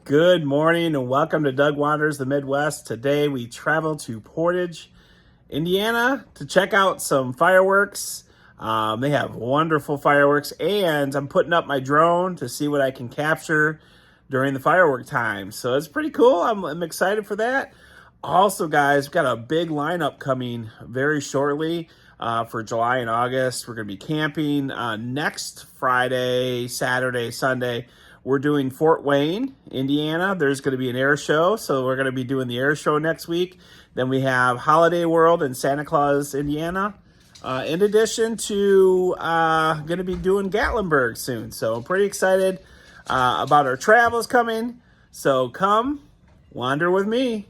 Good morning and welcome to Doug Wanders the Midwest. Today we travel to Portage, Indiana to check out some fireworks. They have wonderful fireworks, and I'm putting up my drone to see what I can capture during the firework time. So it's pretty cool. I'm excited for that. Also, guys, we've got a big lineup coming very shortly for July and August. We're going to be camping next Friday, Saturday, Sunday. We're doing Fort Wayne, Indiana. There's going to be an air show, so we're going to be doing the air show next week. Then we have Holiday World in Santa Claus, Indiana. In addition to going to be doing Gatlinburg soon. So I'm pretty excited about our travels coming. So come wander with me.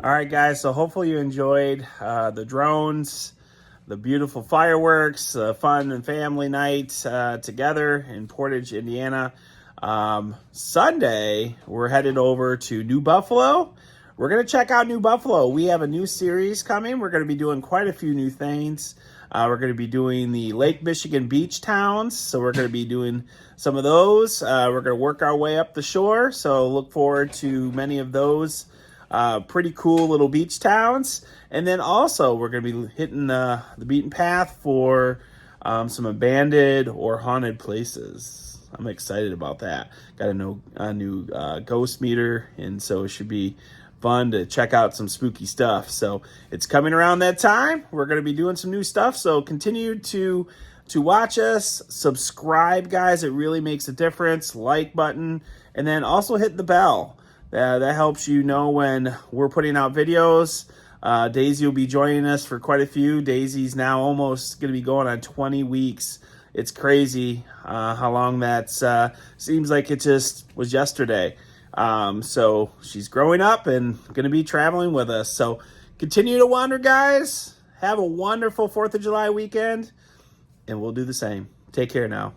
All right, guys. So hopefully you enjoyed the drones, the beautiful fireworks, fun and family night together in Portage, Indiana. Sunday, we're headed over to New Buffalo. We're going to check out New Buffalo. We have a new series coming. We're going to be doing quite a few new things. We're going to be doing the Lake Michigan beach towns. So we're going to be doing some of those. We're going to work our way up the shore. So look forward to many of those pretty cool little beach towns. And then also we're going to be hitting the beaten path for some abandoned or haunted places. I'm excited about that. Got a new ghost meter, and so it should be fun to check out some spooky stuff. So it's coming around that time. We're going to be doing some new stuff. So continue to watch us. Subscribe, guys. It really makes a difference. Like button, and then also hit the bell. That helps you know when we're putting out videos. Daisy will be joining us for quite a few. Daisy's now almost going to be going on 20 weeks. It's crazy how long that seems like it just was yesterday. So she's growing up and going to be traveling with us. So continue to wander, guys. Have a wonderful 4th of July weekend, and we'll do the same. Take care now.